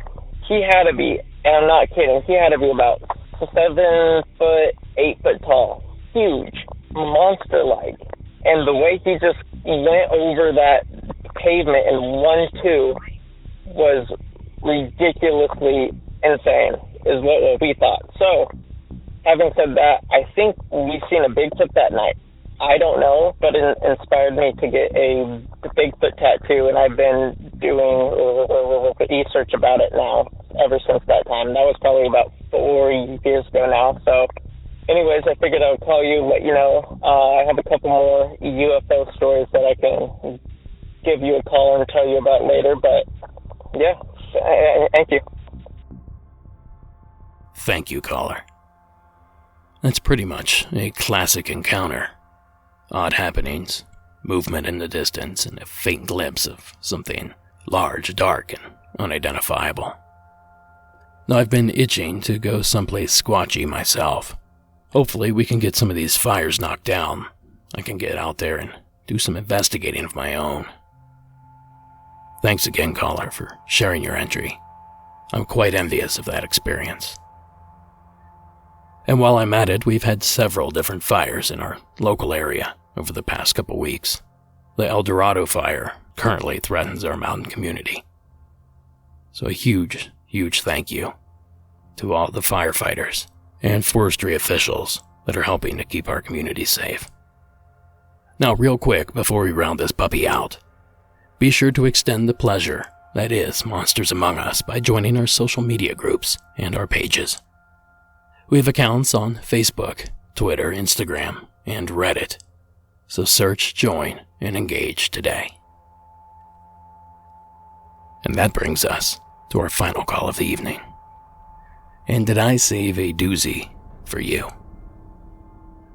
He had to be, and I'm not kidding, he had to be about 7 foot, 8 foot tall, huge, monster-like, and the way he just went over that pavement in 1-2 was ridiculously insane, is what we thought. So, having said that, I think we've seen a Bigfoot that night. I don't know, but it inspired me to get a Bigfoot tattoo, and I've been doing research about it now ever since that time. That was probably about 4 years ago now. So, anyways, I figured I would call you, let you know. I have a couple more UFO stories that I can give you a call and tell you about later, but yeah, thank you. Thank you, caller. That's pretty much a classic encounter. Odd happenings, movement in the distance, and a faint glimpse of something large, dark, and unidentifiable. Now, I've been itching to go someplace squatchy myself. Hopefully we can get some of these fires knocked down. I can get out there and do some investigating of my own. Thanks again, caller, for sharing your entry. I'm quite envious of that experience. And while I'm at it, we've had several different fires in our local area over the past couple weeks. The El Dorado fire currently threatens our mountain community. So a huge, huge thank you to all the firefighters and forestry officials that are helping to keep our community safe. Now, real quick, before we round this puppy out, be sure to extend the pleasure that is Monsters Among Us by joining our social media groups and our pages. We have accounts on Facebook, Twitter, Instagram, and Reddit, so search, join, and engage today. And that brings us to our final call of the evening. And did I save a doozy for you?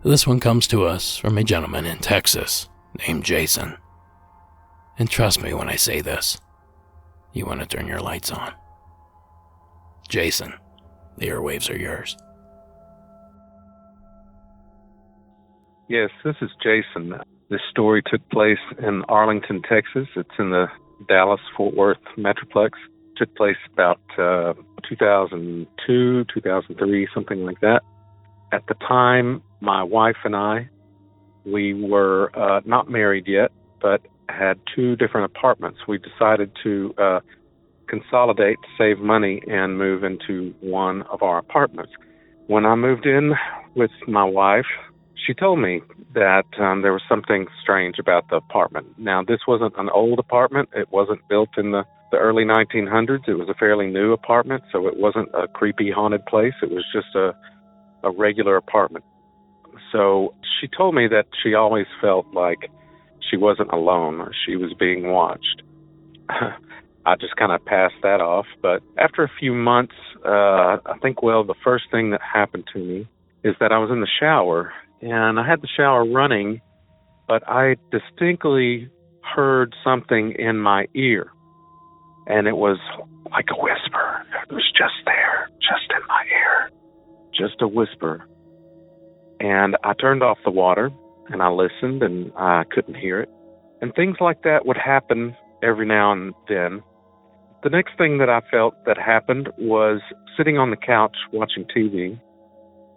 This one comes to us from a gentleman in Texas named Jason. And trust me when I say this, you want to turn your lights on. Jason, the airwaves are yours. Yes, this is Jason. This story took place in Arlington, Texas. It's in the Dallas-Fort Worth Metroplex. took place about 2002, 2003, something like that. At the time, my wife and I, we were not married yet, but had two different apartments. We decided to consolidate, save money, and move into one of our apartments. When I moved in with my wife, she told me that there was something strange about the apartment. Now, this wasn't an old apartment. It wasn't built in the early 1900s. It was a fairly new apartment, so it wasn't a creepy haunted place. It was just a regular apartment. So she told me that she always felt like she wasn't alone or she was being watched. I just kind of passed that off. But after a few months, I think, the first thing that happened to me is that I was in the shower, and I had the shower running, but I distinctly heard something in my ear. And it was like a whisper. It was just there, just in my ear, just a whisper. And I turned off the water, and I listened, and I couldn't hear it. And things like that would happen every now and then. The next thing that I felt that happened was sitting on the couch watching TV.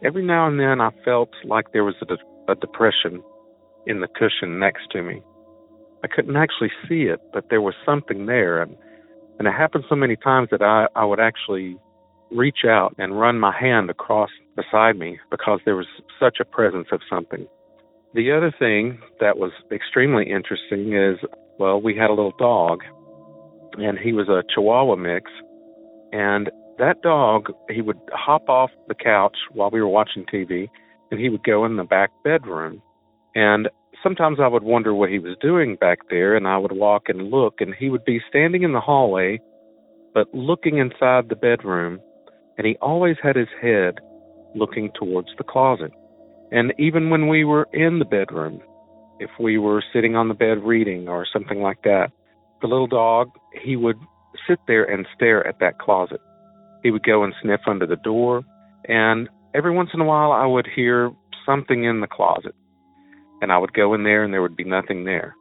Every now and then I felt like there was a depression in the cushion next to me. I couldn't actually see it, but there was something there. And it happened so many times that I would actually reach out and run my hand across beside me because there was such a presence of something. The other thing that was extremely interesting is, we had a little dog, and he was a Chihuahua mix, and that dog, he would hop off the couch while we were watching TV, and he would go in the back bedroom. And sometimes I would wonder what he was doing back there, and I would walk and look, and he would be standing in the hallway, but looking inside the bedroom, and he always had his head looking towards the closet. And even when we were in the bedroom, if we were sitting on the bed reading or something like that, the little dog, he would sit there and stare at that closet. He would go and sniff under the door, and every once in a while I would hear something in the closet, and I would go in there and there would be nothing there.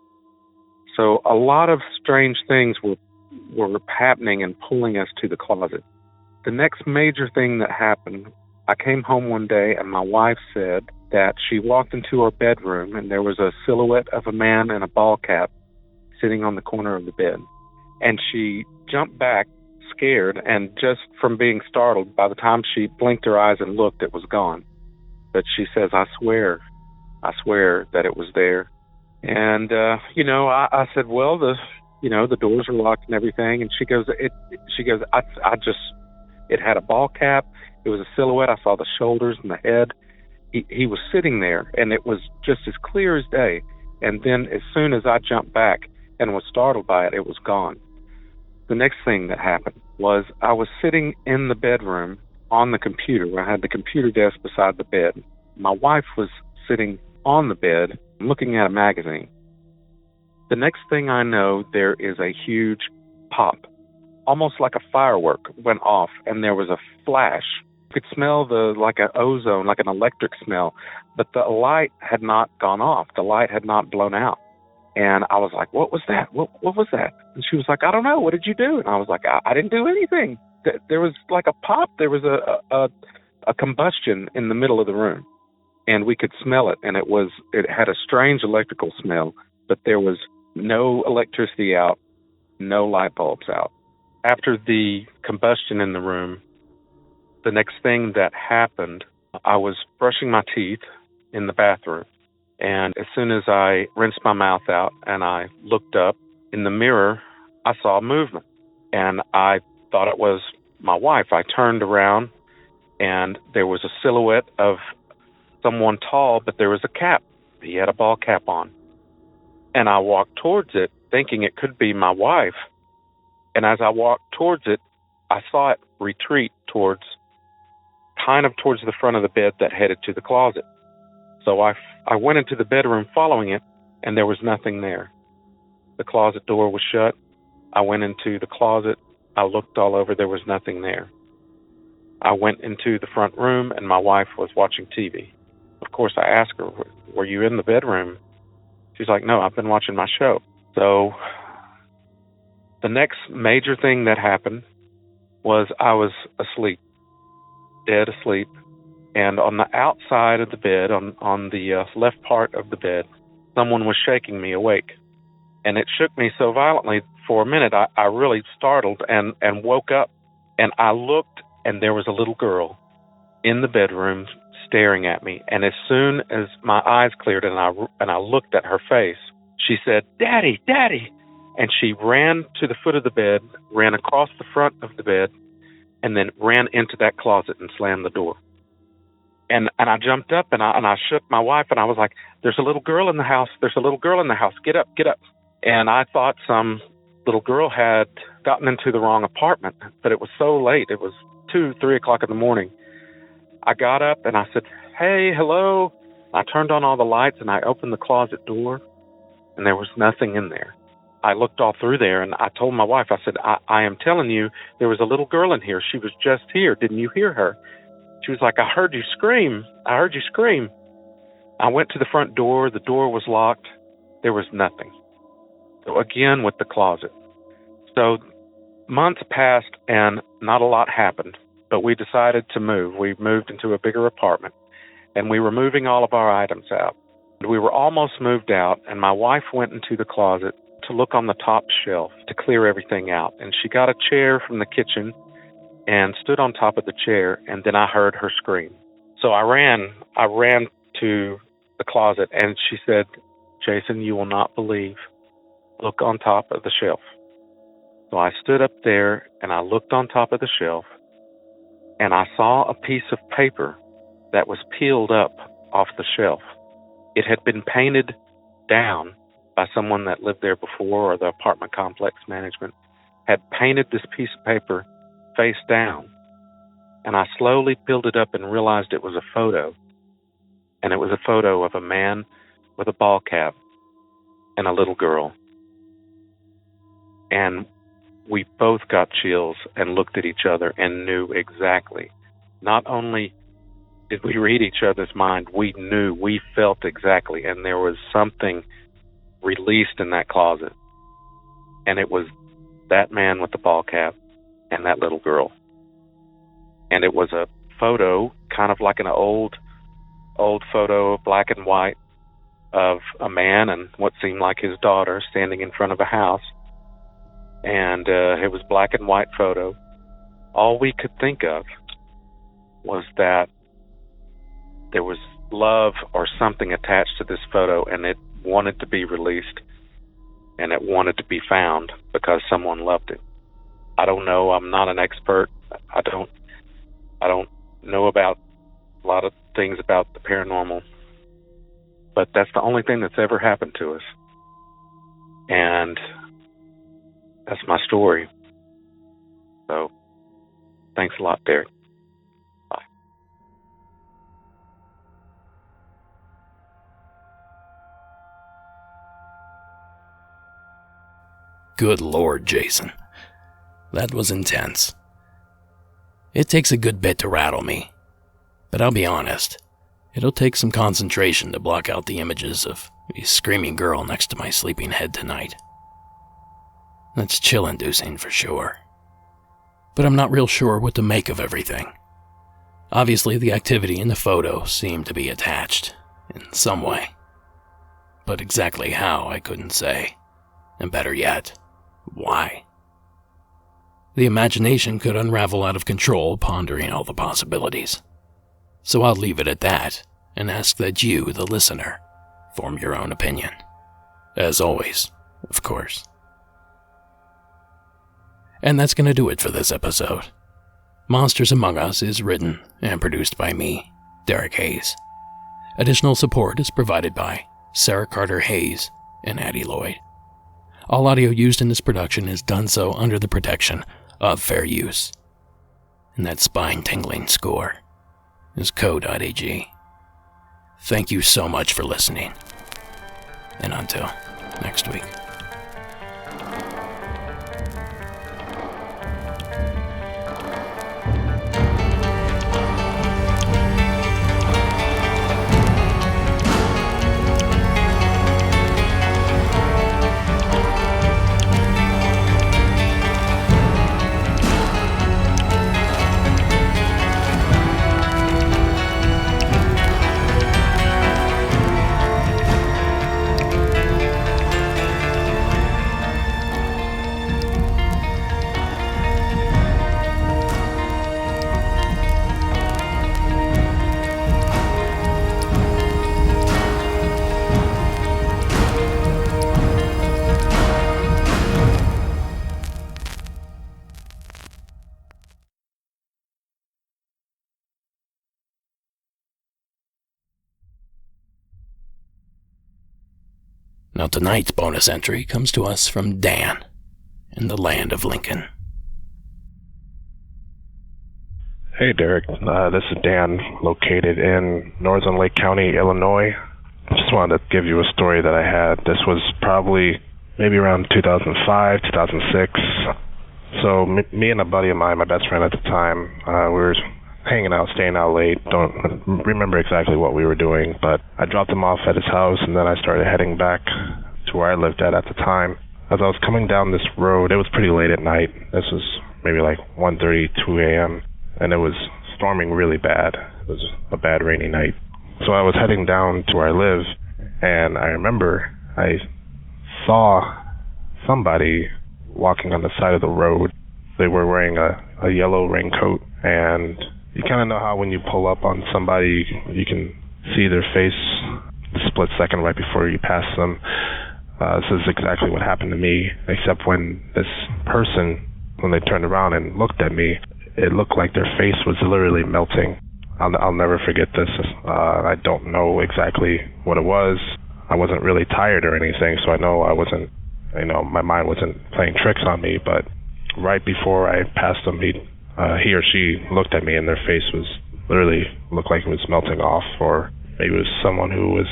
So a lot of strange things were happening and pulling us to the closet. The next major thing that happened, I came home one day and my wife said that she walked into her bedroom and there was a silhouette of a man in a ball cap sitting on the corner of the bed. And she jumped back, scared, and just from being startled, by the time she blinked her eyes and looked, it was gone. But she says, I swear that it was there. And, I said, the doors are locked and everything. And she goes, it had a ball cap. It was a silhouette. I saw the shoulders and the head. He was sitting there, and it was just as clear as day. And then as soon as I jumped back and was startled by it, it was gone. The next thing that happened was I was sitting in the bedroom on the computer. I had the computer desk beside the bed. My wife was sitting on the bed looking at a magazine. The next thing I know, there is a huge pop, almost like a firework went off, and there was a flash. You could smell like an ozone, like an electric smell, but the light had not gone off. The light had not blown out. And I was like, what was that? What was that? And she was like, I don't know. What did you do? And I was like, I didn't do anything. There was like a pop. There was a combustion in the middle of the room, and we could smell it. And it had a strange electrical smell, but there was no electricity out, no light bulbs out. After the combustion in the room, the next thing that happened, I was brushing my teeth in the bathroom. And as soon as I rinsed my mouth out and I looked up in the mirror, I saw movement. And I thought it was my wife. I turned around and there was a silhouette of someone tall, but there was a cap. He had a ball cap on. And I walked towards it thinking it could be my wife. And as I walked towards it, I saw it retreat towards the front of the bed that headed to the closet. So I went into the bedroom following it, and there was nothing there. The closet door was shut. I went into the closet. I looked all over. There was nothing there. I went into the front room, and my wife was watching TV. Of course, I asked her, were you in the bedroom? She's like, no, I've been watching my show. So The next major thing that happened was I was asleep, dead asleep, and on the outside of the bed, on the left part of the bed, someone was shaking me awake. And it shook me so violently for a minute, I really startled and woke up. And I looked, and there was a little girl in the bedroom staring at me. And as soon as my eyes cleared and I looked at her face, she said, "Daddy, Daddy." And she ran to the foot of the bed, ran across the front of the bed, and then ran into that closet and slammed the door. And I jumped up and I shook my wife, and I was like, "There's a little girl in the house. There's a little girl in the house. Get up, get up." And I thought some little girl had gotten into the wrong apartment, but it was so late. It was 2, 3 o'clock in the morning. I got up and I said, "Hey, hello." I turned on all the lights and I opened the closet door, and there was nothing in there. I looked all through there, and I told my wife, I said, I am telling you, there was a little girl in here. She was just here. Didn't you hear her? She was like, "I heard you scream. I heard you scream." I went to the front door. The door was locked. There was nothing. So again with the closet. So months passed and not a lot happened, but we decided to move. We moved into a bigger apartment, and we were moving all of our items out. We were almost moved out, and my wife went into the closet to look on the top shelf to clear everything out. And she got a chair from the kitchen and stood on top of the chair, and then I heard her scream. So I ran to the closet, and she said, "Jason, you will not believe. Look on top of the shelf." So I stood up there, and I looked on top of the shelf, and I saw a piece of paper that was peeled up off the shelf. It had been painted down by someone that lived there before, or the apartment complex management had painted this piece of paper face down. And I slowly peeled it up and realized it was a photo. And it was a photo of a man with a ball cap and a little girl. And we both got chills and looked at each other and knew exactly. Not only did we read each other's mind, we knew, we felt exactly. And there was something released in that closet. And it was that man with the ball cap and that little girl. And it was a photo, kind of like an old photo, black and white, of a man and what seemed like his daughter standing in front of a house. And it was black and white photo. All we could think of was that there was love or something attached to this photo, and it wanted to be released, and it wanted to be found because someone loved it. I don't know. I'm not an expert. I don't know about a lot of things about the paranormal, but that's the only thing that's ever happened to us. And that's my story. So, thanks a lot, Derek. Bye. Good Lord, Jason. That was intense. It takes a good bit to rattle me, but I'll be honest, it'll take some concentration to block out the images of a screaming girl next to my sleeping head tonight. That's chill-inducing for sure. But I'm not real sure what to make of everything. Obviously, the activity in the photo seemed to be attached in some way. But exactly how, I couldn't say. And better yet, why? The imagination could unravel out of control, pondering all the possibilities. So I'll leave it at that, and ask that you, the listener, form your own opinion. As always, of course. And that's going to do it for this episode. Monsters Among Us is written and produced by me, Derek Hayes. Additional support is provided by Sarah Carter Hayes and Addie Lloyd. All audio used in this production is done so under the protection of fair use. And that spine-tingling score is co.ag. Thank you so much for listening. And until next week. Now tonight's bonus entry comes to us from Dan in the land of Lincoln. Hey Derek, this is Dan, located in Northern Lake County, Illinois. I just wanted to give you a story that I had. This was probably maybe around 2005, 2006. So me and a buddy of mine, my best friend at the time, we were hanging out, staying out late. Don't remember exactly what we were doing, but I dropped him off at his house, and then I started heading back to where I lived at the time. As I was coming down this road, it was pretty late at night. This was maybe like 1:30, 2 a.m., and it was storming really bad. It was a bad rainy night. So I was heading down to where I live, and I remember I saw somebody walking on the side of the road. They were wearing a yellow raincoat, and you kind of know how when you pull up on somebody, you can see their face a split second right before you pass them. This is exactly what happened to me, except when this person, when they turned around and looked at me, it looked like their face was literally melting. I'll never forget this. I don't know exactly what it was. I wasn't really tired or anything, so I know I wasn't, my mind wasn't playing tricks on me, but right before I passed them, he or she looked at me and their face was literally looked like it was melting off, or maybe it was someone who was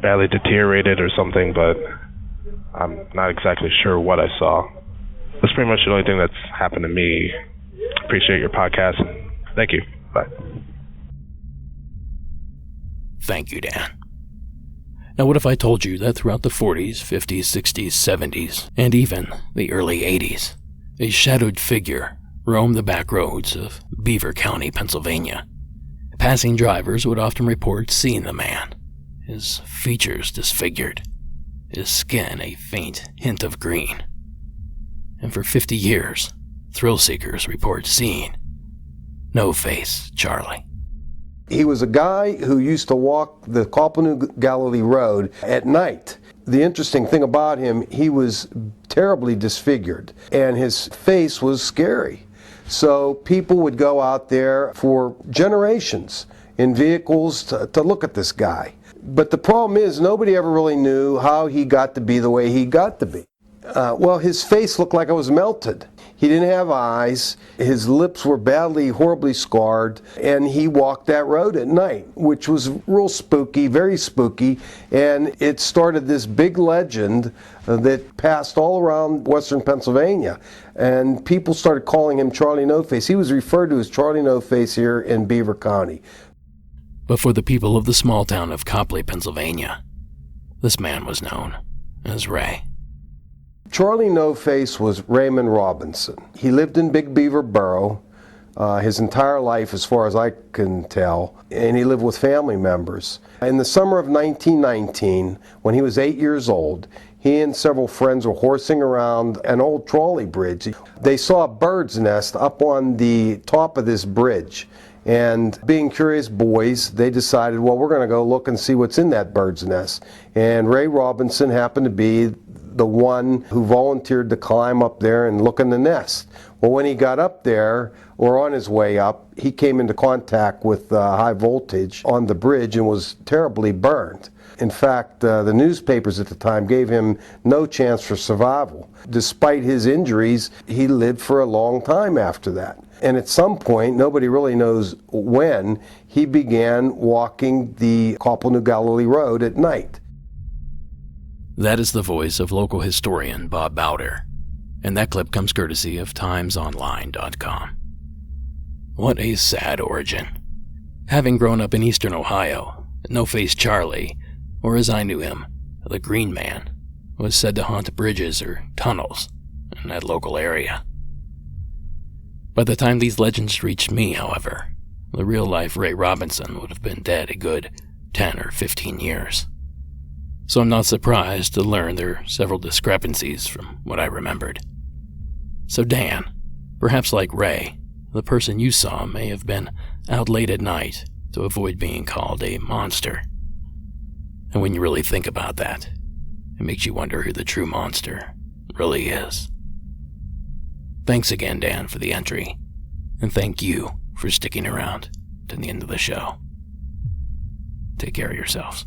badly deteriorated or something, but I'm not exactly sure what I saw. That's pretty much the only thing that's happened to me. Appreciate your podcast. Thank you. Bye. Thank you, Dan. Now, what if I told you that throughout the 40s, 50s, 60s, 70s, and even the early 80s, a shadowed figure roamed the back roads of Beaver County, Pennsylvania? Passing drivers would often report seeing the man, his features disfigured, his skin a faint hint of green. And for 50 years, thrill seekers report seeing No Face Charlie. He was a guy who used to walk the Kapalua Galilee Road at night. The interesting thing about him, he was terribly disfigured, and his face was scary. So people would go out there for generations in vehicles to look at this guy. But the problem is, nobody ever really knew how he got to be the way he got to be. Well, his face looked like it was melted. He didn't have eyes, his lips were badly, horribly scarred, and he walked that road at night, which was real spooky, very spooky, and it started this big legend that passed all around western Pennsylvania, and people started calling him Charlie No Face. He was referred to as Charlie No Face here in Beaver County. But for the people of the small town of Copley, Pennsylvania, this man was known as Ray. Charlie No Face was Raymond Robinson. He lived in Big Beaver Borough his entire life, as far as I can tell, and he lived with family members. In the summer of 1919, when he was 8 years old, he and several friends were horsing around an old trolley bridge. They saw a bird's nest up on the top of this bridge, and being curious boys, they decided, well, we're going to go look and see what's in that bird's nest. And Ray Robinson happened to be the one who volunteered to climb up there and look in the nest. Well, when he got up there, or on his way up, he came into contact with high voltage on the bridge and was terribly burned. In fact, the newspapers at the time gave him no chance for survival. Despite his injuries, he lived for a long time after that. And at some point, nobody really knows when, he began walking the Kapalua Galilee Road at night. That is the voice of local historian Bob Bowder, and that clip comes courtesy of TimesOnline.com. What a sad origin. Having grown up in eastern Ohio, No Face Charlie, or as I knew him, the Green Man, was said to haunt bridges or tunnels in that local area. By the time these legends reached me, however, the real-life Ray Robinson would have been dead a good 10 or 15 years. So I'm not surprised to learn there are several discrepancies from what I remembered. So Dan, perhaps like Ray, the person you saw may have been out late at night to avoid being called a monster. And when you really think about that, it makes you wonder who the true monster really is. Thanks again, Dan, for the entry, and thank you for sticking around to the end of the show. Take care of yourselves.